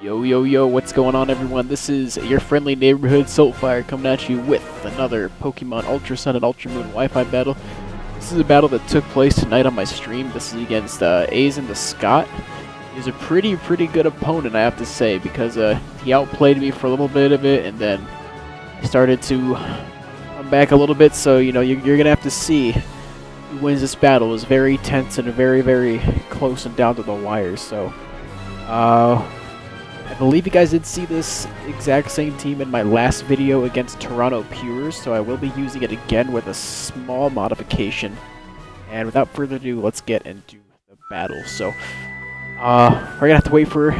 Yo, yo, yo, what's going on, everyone? This is your friendly neighborhood Soltfire coming at you with another Pokemon Ultra Sun and Ultra Moon Wi-Fi battle. This is a battle that took place tonight on my stream. This is against AsInTheScott. He's a pretty good opponent, I have to say, because he outplayed me for a little bit of it, and then he started to come back a little bit, so, you know, you're going to have to see who wins this battle. It was very tense and very close and down to the wire, so... I believe you guys did see this exact same team in my last video against Toronto Pures, so I will be using it again with a small modification. And without further ado, let's get into the battle. So, we're gonna have to wait for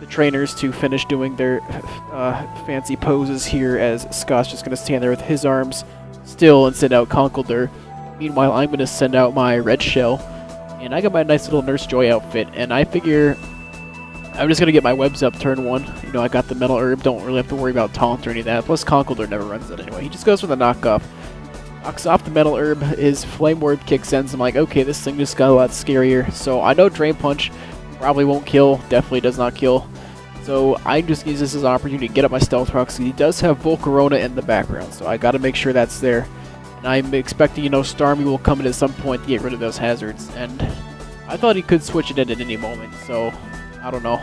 the trainers to finish doing their fancy poses here, as Scott's just gonna stand there with his arms still and send out Conkeldurr. Meanwhile, I'm gonna send out my Red Shell, and I got my nice little Nurse Joy outfit, and I figure I'm just going to get my webs up turn 1. You know, I got the Metal Herb, don't really have to worry about Taunt or any of that. Plus, Conkeldurr never runs it anyway. He just goes for the knockoff. Knocks off the Metal Herb, his Flame Ward kicks in, so I'm like, okay, this thing just got a lot scarier. So I know Drain Punch probably won't kill, definitely does not kill. So I just use this as an opportunity to get up my Stealth Rocks. He does have Volcarona in the background, so I got to make sure that's there. And I'm expecting, you know, Starmie will come in at some point to get rid of those hazards. And I thought he could switch it in at any moment, so... I don't know.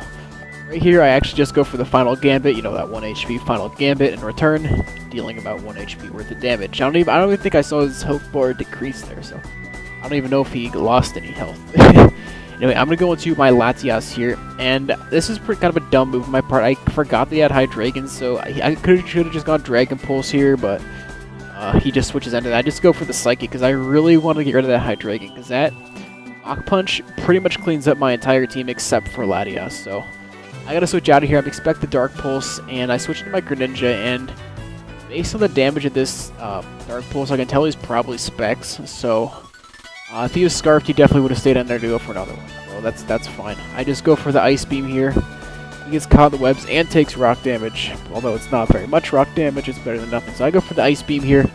Right here, I actually just go for the final gambit, you know, that 1 HP final gambit in return, dealing about 1 HP worth of damage. I don't even think I saw his health bar decrease there, so I don't even know if he lost any health. Anyway, I'm gonna go into my Latias here, and this is kind of a dumb move on my part. I forgot that he had Hydreigon, so I should have just gone Dragon Pulse here, but he just switches into that. I just go for the Psychic because I really want to get rid of that Hydreigon, because that Mach Punch pretty much cleans up my entire team except for Latias, so I gotta switch out of here. I expect the Dark Pulse, and I switch into my Greninja, and based on the damage of this Dark Pulse, I can tell he's probably Specs, so if he was Scarfed, he definitely would have stayed in there to go for another one, so that's fine. I just go for the Ice Beam here. He gets caught in the webs and takes rock damage, although it's not very much rock damage, it's better than nothing, so I go for the Ice Beam here.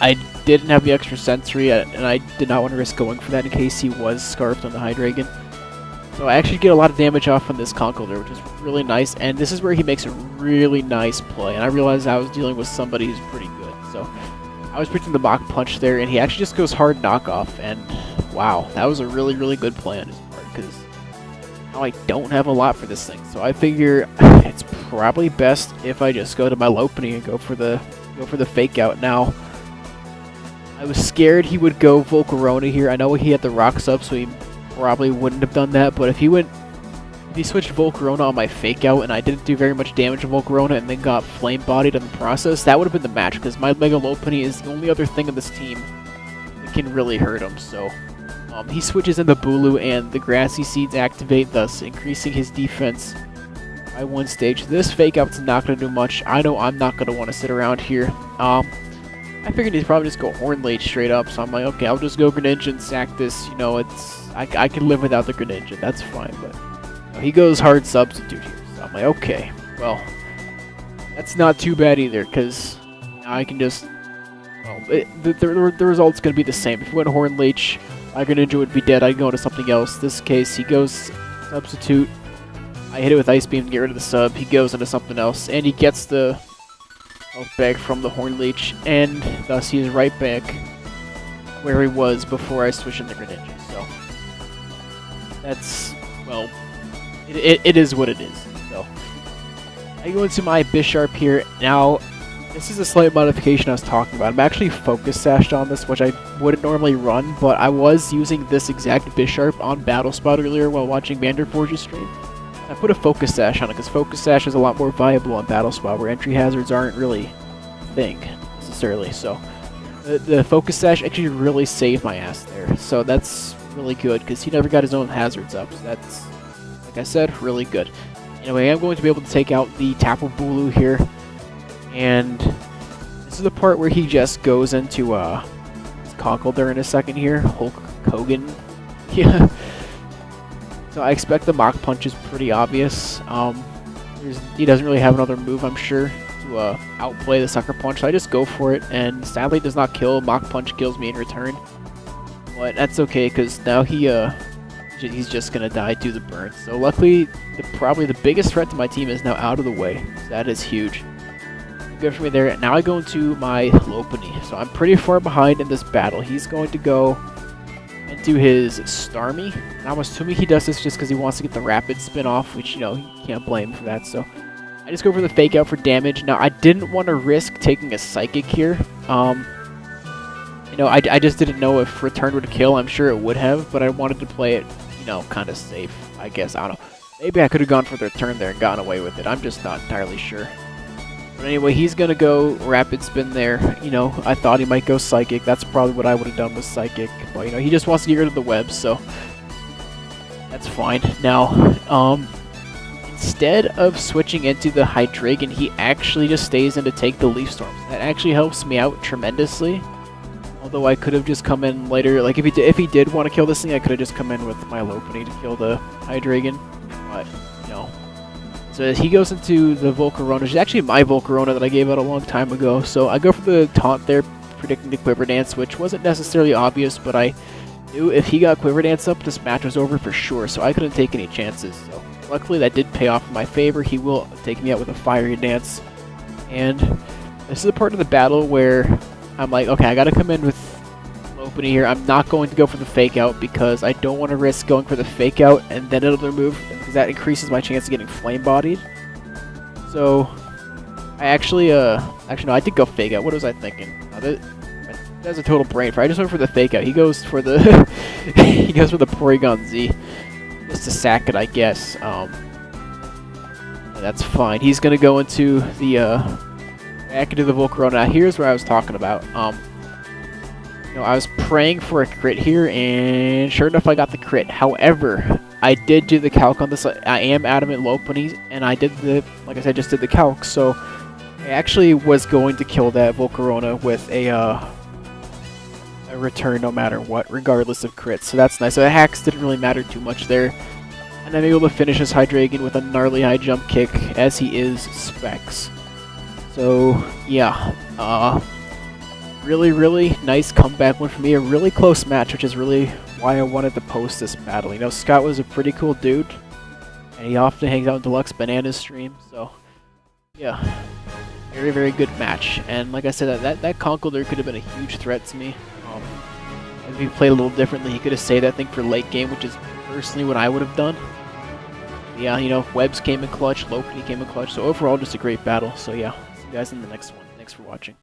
I didn't have the extra sensory, and I did not want to risk going for that in case he was Scarfed on the Hydreigon. So I actually get a lot of damage off on this Conkeldurr, which is really nice, and this is where he makes a really nice play, and I realized I was dealing with somebody who's pretty good, so I was predicting the Mach Punch there, and he actually just goes hard knockoff, and wow, that was a really good play on his part, because now I don't have a lot for this thing, so I figure it's probably best if I just go to my Lopunny and go for the Fake Out now. I was scared he would go Volcarona here. I know he had the rocks up, so he probably wouldn't have done that, but if he switched Volcarona on my Fake Out and I didn't do very much damage to Volcarona and then got Flame Bodied in the process, that would have been the match, because my Mega Lopunny is the only other thing in this team that can really hurt him, so he switches into Bulu and the Grassy Seeds activate, thus increasing his defense by 1 stage. This Fake Out's not going to do much. I know I'm not going to want to sit around here. I figured he'd probably just go Horn Lake straight up, so I'm like, okay, I'll just go Greninja and sack this, you know, I can live without the Greninja, that's fine, but you know, he goes hard Substitute here, so I'm like, okay, well, that's not too bad either, because now I can just, well, the result's going to be the same. If he went Horn Lake, my Greninja would be dead, I'd go into something else. This case, he goes Substitute, I hit it with Ice Beam to get rid of the sub, he goes into something else, and he gets the health back from the Horn Leech, and thus he is right back where he was before I switched into Greninja. So that's, well, it is what it is. So I go into my Bisharp here. Now, this is a slight modification I was talking about. I'm actually Focus Sashed on this, which I wouldn't normally run, but I was using this exact Bisharp on Battle Spot earlier while watching Vanderforge's stream. I put a Focus Sash on it because Focus Sash is a lot more viable on Battle Spot, where entry hazards aren't really a thing, necessarily. So the Focus Sash actually really saved my ass there. So that's really good, because he never got his own hazards up. So that's, like I said, really good. Anyway, I'm going to be able to take out the Tapu Bulu here. And this is the part where he just goes into his Conkeldurr in a second here. Hulk Hogan. Yeah. So I expect the Mach Punch is pretty obvious. He doesn't really have another move, I'm sure, to outplay the Sucker Punch, so I just go for it, and sadly it does not kill. Mach Punch kills me in return. But that's okay, because now he he's just gonna die to the burn. So luckily, probably the biggest threat to my team is now out of the way. So that is huge. Good for me there. Now I go into my Lopunny. So I'm pretty far behind in this battle. He's going to go and do his Starmie. And I'm assuming he does this just because he wants to get the rapid spin off, which, you know, you can't blame him for that. So I just go for the fake out for damage. Now I didn't want to risk taking a Psychic here. You know, I just didn't know if Return would kill. I'm sure it would have, but I wanted to play it, you know, kind of safe, I guess. I don't know. Maybe I could have gone for the Return there and gotten away with it. I'm just not entirely sure. But anyway, he's going to go Rapid Spin there. You know, I thought he might go Psychic. That's probably what I would have done with Psychic. But, you know, he just wants to get rid of the web, so that's fine. Now, instead of switching into the Hydreigon, he actually just stays in to take the Leaf Storm. That actually helps me out tremendously. Although I could have just come in later. Like, if he did want to kill this thing, I could have just come in with my Lopunny to kill the Hydreigon. But, you know. So he goes into the Volcarona, which is actually my Volcarona that I gave out a long time ago. So I go for the taunt there, predicting the Quiver Dance, which wasn't necessarily obvious, but I knew if he got Quiver Dance up, this match was over for sure, so I couldn't take any chances. So luckily that did pay off in my favor. He will take me out with a Fiery Dance. And this is a part of the battle where I'm like, okay, I gotta come in with Lopunny here. I'm not going to go for the Fake Out because I don't want to risk going for the Fake Out and then another move, because that increases my chance of getting Flame Bodied. So I actually no, I did go Fake Out. What was I thinking? That's a total brain fart. I just went for the Fake Out. He goes for the he goes for the Porygon Z just to sack it, I guess. That's fine. He's gonna go into the back into the Volcarona. Now here's where I was talking about. You know, I was praying for a crit here, and sure enough, I got the crit. However, I did do the calc on this. I am Adamant Lopunny, and I did the, like I said, just did the calc. So I actually was going to kill that Volcarona with a return no matter what, regardless of crits. So that's nice. So the hacks didn't really matter too much there. And I'm able to finish this Hydreigon with a gnarly high jump kick, as he is Specs. So, yeah. Really, really nice comeback win for me. A really close match, which is really why I wanted to post this battle. You know, Scott was a pretty cool dude, and he often hangs out in Deluxe Bananas stream, so yeah, very, very good match. And like I said, that Conkeldurr could have been a huge threat to me. If he played a little differently, he could have saved that thing for late game, which is personally what I would have done. Yeah, you know, Webs came in clutch, Lopunny came in clutch, so overall just a great battle. So yeah, see you guys in the next one. Thanks for watching.